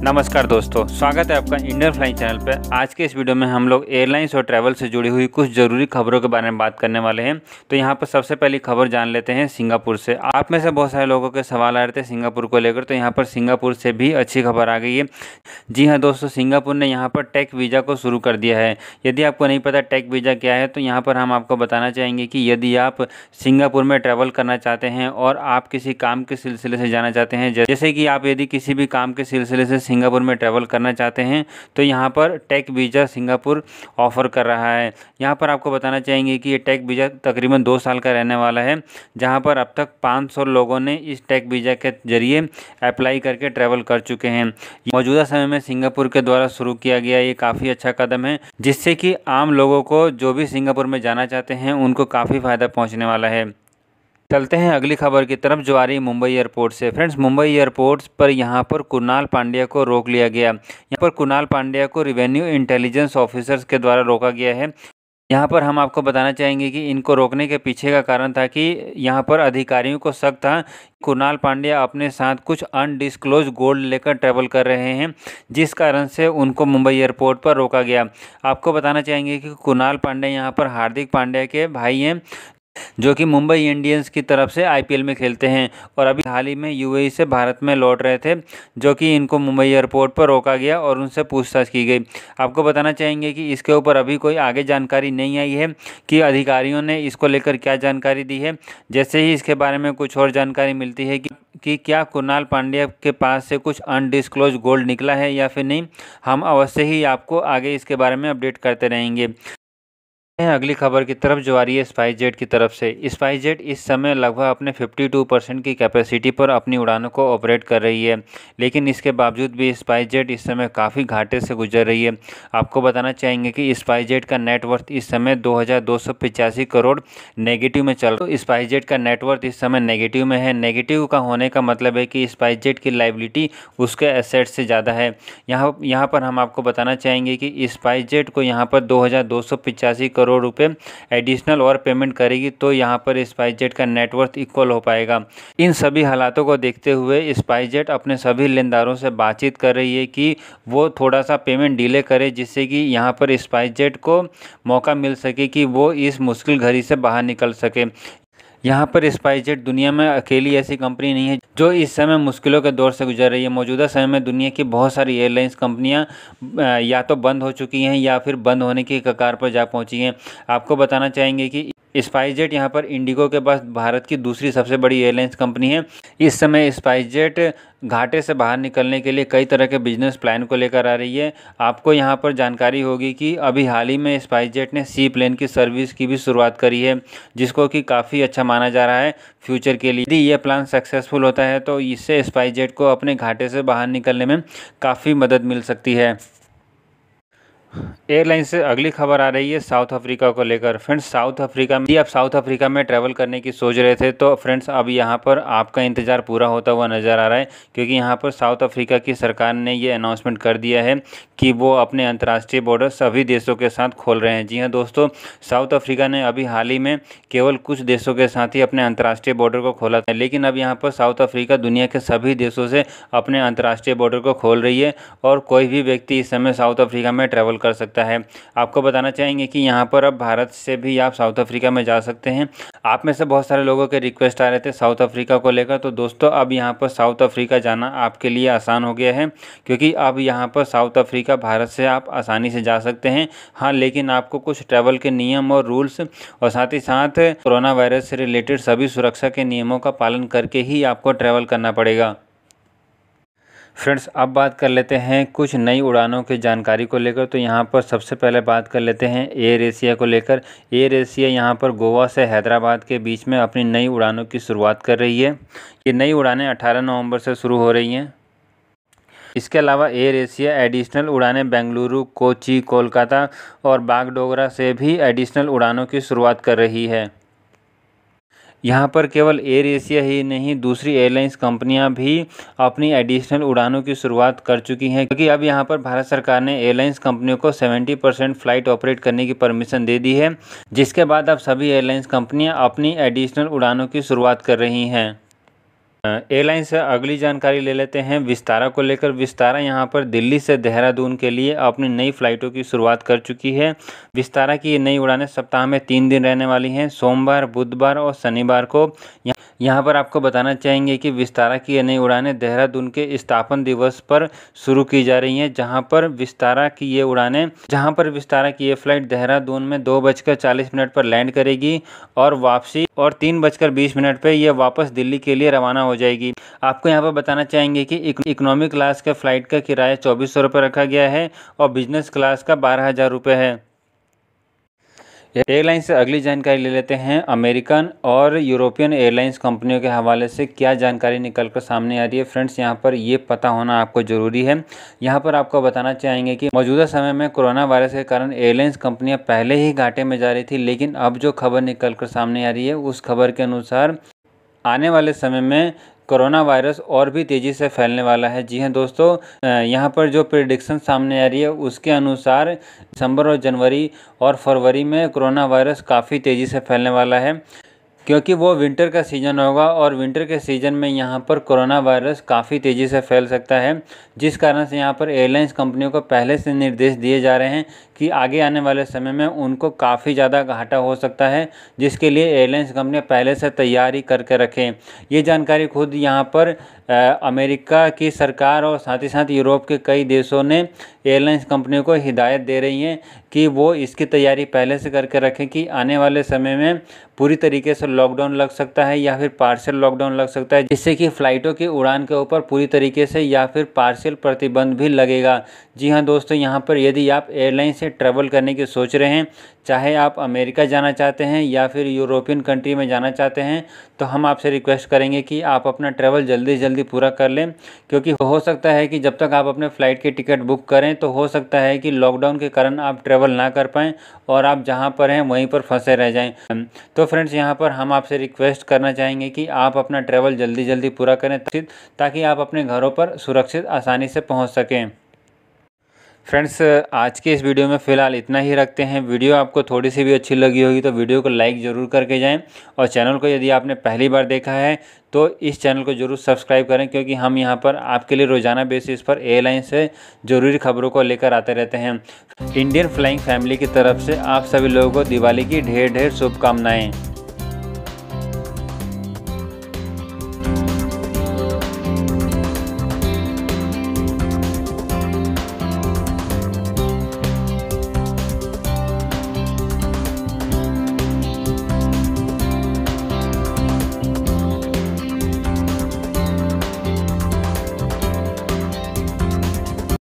नमस्कार दोस्तों, स्वागत है आपका इंडियन फ्लाइंग चैनल पे। आज के इस वीडियो में हम लोग एयरलाइंस और ट्रैवल से जुड़ी हुई कुछ ज़रूरी खबरों के बारे में बात करने वाले हैं। तो यहाँ पर सबसे पहली खबर जान लेते हैं सिंगापुर से। आप में से बहुत सारे लोगों के सवाल आ रहे थे सिंगापुर को लेकर, तो यहाँ पर सिंगापुर से भी अच्छी खबर आ गई है। जी हाँ दोस्तों, सिंगापुर ने यहाँ पर टेक वीज़ा को शुरू कर दिया है। यदि आपको नहीं पता टेक वीज़ा क्या है, तो यहाँ पर हम आपको बताना चाहेंगे कि यदि आप सिंगापुर में ट्रैवल करना चाहते हैं और आप किसी काम के सिलसिले से जाना चाहते हैं, जैसे कि आप यदि किसी भी काम के सिलसिले से सिंगापुर में ट्रैवल करना चाहते हैं, तो यहाँ पर टेक वीज़ा सिंगापुर ऑफ़र कर रहा है। यहाँ पर आपको बताना चाहेंगे कि ये टेक वीज़ा तकरीबन 2 साल का रहने वाला है, जहाँ पर अब तक 500 लोगों ने इस टेक वीज़ा के जरिए अप्लाई करके ट्रैवल कर चुके हैं। मौजूदा समय में सिंगापुर के द्वारा शुरू किया गया ये काफ़ी अच्छा कदम है, जिससे कि आम लोगों को जो भी सिंगापुर में जाना चाहते हैं उनको काफ़ी फ़ायदा पहुँचने वाला है। चलते हैं अगली खबर की तरफ, जो आ रही है मुंबई एयरपोर्ट से। फ्रेंड्स, मुंबई एयरपोर्ट पर यहाँ पर कुणाल पांड्या को रोक लिया गया। यहाँ पर कुणाल पांड्या को रिवेन्यू इंटेलिजेंस ऑफिसर्स के द्वारा रोका गया है। यहाँ पर हम आपको बताना चाहेंगे कि इनको रोकने के पीछे का कारण था कि यहाँ पर अधिकारियों को शक था कुणाल पांड्या अपने साथ कुछ अनडिस्क्लोज गोल्ड लेकर ट्रैवल कर रहे हैं, जिस कारण से उनको मुंबई एयरपोर्ट पर रोका गया। आपको बताना चाहेंगे कि कुणाल पांड्या यहाँ पर हार्दिक पांड्या के भाई हैं, जो कि मुंबई इंडियंस की तरफ से आईपीएल में खेलते हैं और अभी हाल ही में यूएई से भारत में लौट रहे थे, जो कि इनको मुंबई एयरपोर्ट पर रोका गया और उनसे पूछताछ की गई। आपको बताना चाहेंगे कि इसके ऊपर अभी कोई आगे जानकारी नहीं आई है कि अधिकारियों ने इसको लेकर क्या जानकारी दी है। जैसे ही इसके बारे में कुछ और जानकारी मिलती है कि क्या कुणाल पांड्या के पास से कुछ अनडिस्क्लोज गोल्ड निकला है या फिर नहीं, हम अवश्य ही आपको आगे इसके बारे में अपडेट करते रहेंगे। अगली खबर की तरफ, जो आ रही है स्पाइसजेट की तरफ से। स्पाइसजेट इस समय लगभग अपने 52% की कैपेसिटी पर अपनी उड़ानों को ऑपरेट कर रही है, लेकिन इसके बावजूद भी स्पाइसजेट इस समय काफ़ी घाटे से गुजर रही है। आपको बताना चाहेंगे कि स्पाइसजेट का नेटवर्थ इस समय 2285 करोड़ नेगेटिव में चल रहा है। तो स्पाइसजेट का नेटवर्थ इस समय नेगेटिव में है। नेगेटिव का होने का मतलब है कि स्पाइसजेट की लायबिलिटी उसके एसेट से ज़्यादा है। यहाँ पर हम आपको बताना चाहेंगे कि स्पाइसजेट को यहाँ पर 2285 करोड़ रुपए एडिशनल और पेमेंट करेगी, तो यहाँ पर स्पाइसजेट का नेटवर्थ इक्वल हो पाएगा। इन सभी हालातों को देखते हुए स्पाइसजेट अपने सभी लेनदारों से बातचीत कर रही है कि वो थोड़ा सा पेमेंट डिले करे, जिससे कि यहाँ पर स्पाइसजेट को मौका मिल सके कि वो इस मुश्किल घड़ी से बाहर निकल सके। यहाँ पर स्पाइसजेट दुनिया में अकेली ऐसी कंपनी नहीं है जो इस समय मुश्किलों के दौर से गुजर रही है। मौजूदा समय में दुनिया की बहुत सारी एयरलाइंस कंपनियाँ या तो बंद हो चुकी हैं या फिर बंद होने की कगार पर जा पहुँची हैं। आपको बताना चाहेंगे कि स्पाइसजेट यहाँ पर इंडिगो के पास भारत की दूसरी सबसे बड़ी एयरलाइंस कंपनी है। इस समय स्पाइसजेट घाटे से बाहर निकलने के लिए कई तरह के बिजनेस प्लान को लेकर आ रही है। आपको यहाँ पर जानकारी होगी कि अभी हाल ही में स्पाइसजेट ने सी प्लेन की सर्विस की भी शुरुआत करी है, जिसको कि काफ़ी अच्छा माना जा रहा है फ्यूचर के लिए। यदि ये प्लान सक्सेसफुल होता है तो इससे स्पाइसजेट को अपने घाटे से बाहर निकलने में काफ़ी मदद मिल सकती है। एयरलाइन से अगली खबर आ रही है साउथ अफ्रीका को लेकर। फ्रेंड्स, साउथ अफ्रीका में, यदि आप साउथ अफ्रीका में ट्रैवल करने की सोच रहे थे, तो फ्रेंड्स अब यहाँ पर आपका इंतज़ार पूरा होता हुआ नज़र आ रहा है, क्योंकि यहाँ पर साउथ अफ्रीका की सरकार ने ये अनाउंसमेंट कर दिया है कि वो अपने अंतर्राष्ट्रीय बॉर्डर सभी देशों के साथ खोल रहे हैं। जी हाँ दोस्तों, साउथ अफ्रीका ने अभी हाल ही में केवल कुछ देशों के साथ ही अपने अंतर्राष्ट्रीय बॉर्डर को खोला था, लेकिन अब यहाँ पर साउथ अफ्रीका दुनिया के सभी देशों से अपने अंतर्राष्ट्रीय बॉर्डर को खोल रही है और कोई भी व्यक्ति इस समय साउथ अफ्रीका में ट्रैवल कर सकता है। आपको बताना चाहेंगे कि यहाँ पर अब भारत से भी आप साउथ अफ्रीका में जा सकते हैं। आप में से बहुत सारे लोगों के रिक्वेस्ट आ रहे थे साउथ अफ्रीका को लेकर, तो दोस्तों अब यहाँ पर साउथ अफ्रीका जाना आपके लिए आसान हो गया है, क्योंकि अब यहाँ पर साउथ अफ्रीका भारत से आप आसानी से जा सकते हैं। हाँ, लेकिन आपको कुछ ट्रैवल के नियम और रूल्स और साथ ही साथ कोरोना वायरस से रिलेटेड सभी सुरक्षा के नियमों का पालन करके ही आपको ट्रैवल करना पड़ेगा। फ्रेंड्स, अब बात कर लेते हैं कुछ नई उड़ानों की जानकारी को लेकर। तो यहाँ पर सबसे पहले बात कर लेते हैं एयर एशिया को लेकर। एयर एशिया यहाँ पर गोवा से हैदराबाद के बीच में अपनी नई उड़ानों की शुरुआत कर रही है। ये नई उड़ानें 18 नवंबर से शुरू हो रही हैं। इसके अलावा एयर एशिया एडिशनल उड़ानें बेंगलुरु, कोची, कोलकाता और बागडोगरा से भी एडिशनल उड़ानों की शुरुआत कर रही है। यहाँ पर केवल एयर एशिया ही नहीं, दूसरी एयरलाइंस कंपनियां भी अपनी एडिशनल उड़ानों की शुरुआत कर चुकी हैं, क्योंकि अब यहाँ पर भारत सरकार ने एयरलाइंस कंपनियों को 70% फ़्लाइट ऑपरेट करने की परमिशन दे दी है, जिसके बाद अब सभी एयरलाइंस कंपनियां अपनी एडिशनल उड़ानों की शुरुआत कर रही हैं। एयरलाइन से अगली जानकारी ले लेते हैं विस्तारा को लेकर। विस्तारा यहाँ पर दिल्ली से देहरादून के लिए अपनी नई फ़्लाइटों की शुरुआत कर चुकी है। विस्तारा की ये नई उड़ानें सप्ताह में 3 दिन रहने वाली हैं, सोमवार, बुधवार और शनिवार को। यहाँ पर आपको बताना चाहेंगे कि विस्तारा की ये नई उड़ानें देहरादून के स्थापना दिवस पर शुरू की जा रही हैं, जहाँ पर विस्तारा की ये फ़्लाइट देहरादून में 2:40 पर लैंड करेगी और वापसी और 3:20 पर यह वापस दिल्ली के लिए रवाना हो जाएगी। आपको यहाँ पर बताना चाहेंगे कि इकोनॉमी क्लास का फ़्लाइट का किराया 2400 रुपये रखा गया है और बिजनेस क्लास का 12,000 रुपये है। एयरलाइन से अगली जानकारी ले लेते हैं। अमेरिकन और यूरोपियन एयरलाइंस कंपनियों के हवाले से क्या जानकारी निकल कर सामने आ रही है। फ्रेंड्स, यहाँ पर ये पता होना आपको ज़रूरी है। यहाँ पर आपको बताना चाहेंगे कि मौजूदा समय में कोरोना वायरस के कारण एयरलाइंस कंपनियाँ पहले ही घाटे में जा रही थी, लेकिन अब जो खबर निकल कर सामने आ रही है उस खबर के अनुसार आने वाले समय में कोरोना वायरस और भी तेज़ी से फैलने वाला है। जी हाँ दोस्तों, यहाँ पर जो प्रेडिक्शन सामने आ रही है उसके अनुसार दिसंबर और जनवरी और फरवरी में कोरोना वायरस काफ़ी तेज़ी से फैलने वाला है, क्योंकि वो विंटर का सीज़न होगा और विंटर के सीज़न में यहाँ पर कोरोना वायरस काफ़ी तेज़ी से फैल सकता है, जिस कारण से यहाँ पर एयरलाइंस कंपनियों को पहले से निर्देश दिए जा रहे हैं कि आगे आने वाले समय में उनको काफ़ी ज़्यादा घाटा हो सकता है, जिसके लिए एयरलाइंस कंपनियाँ पहले से तैयारी करके रखें। ये जानकारी खुद यहाँ पर अमेरिका की सरकार और साथ ही साथ यूरोप के कई देशों ने एयरलाइंस कंपनियों को हिदायत दे रही हैं कि वो इसकी तैयारी पहले से करके रखें कि आने वाले समय में पूरी तरीके से लॉकडाउन लग सकता है या फिर पार्शियल लॉकडाउन लग सकता है, जिससे कि फ़्लाइटों की उड़ान के ऊपर पूरी तरीके से या फिर पार्शियल प्रतिबंध भी लगेगा। जी हाँ दोस्तों, यहाँ पर यदि आप एयरलाइन से ट्रैवल करने की सोच रहे हैं, चाहे आप अमेरिका जाना चाहते हैं या फिर यूरोपियन कंट्री में जाना चाहते हैं, तो हम आपसे रिक्वेस्ट करेंगे कि आप अपना ट्रैवल जल्दी से जल्दी पूरा कर लें, क्योंकि हो सकता है कि जब तक आप अपने फ़्लाइट की टिकट बुक करें तो हो सकता है कि लॉकडाउन के कारण आप ट्रैवल ना कर पाएँ और आप जहाँ पर हैं वहीं पर फंसे रह जाएं। तो फ्रेंड्स, यहाँ पर हम आपसे रिक्वेस्ट करना चाहेंगे कि आप अपना ट्रैवल जल्दी जल्दी पूरा करें ताकि आप अपने घरों पर सुरक्षित आसानी से पहुँच सकें। फ्रेंड्स, आज के इस वीडियो में फ़िलहाल इतना ही रखते हैं। वीडियो आपको थोड़ी सी भी अच्छी लगी होगी तो वीडियो को लाइक ज़रूर करके जाएं और चैनल को यदि आपने पहली बार देखा है तो इस चैनल को ज़रूर सब्सक्राइब करें, क्योंकि हम यहाँ पर आपके लिए रोज़ाना बेसिस पर एयरलाइन से ज़रूरी खबरों को लेकर आते रहते हैं। इंडियन फ्लाइंग फैमिली की तरफ से आप सभी लोगों को दिवाली की ढेर ढेर शुभकामनाएँ।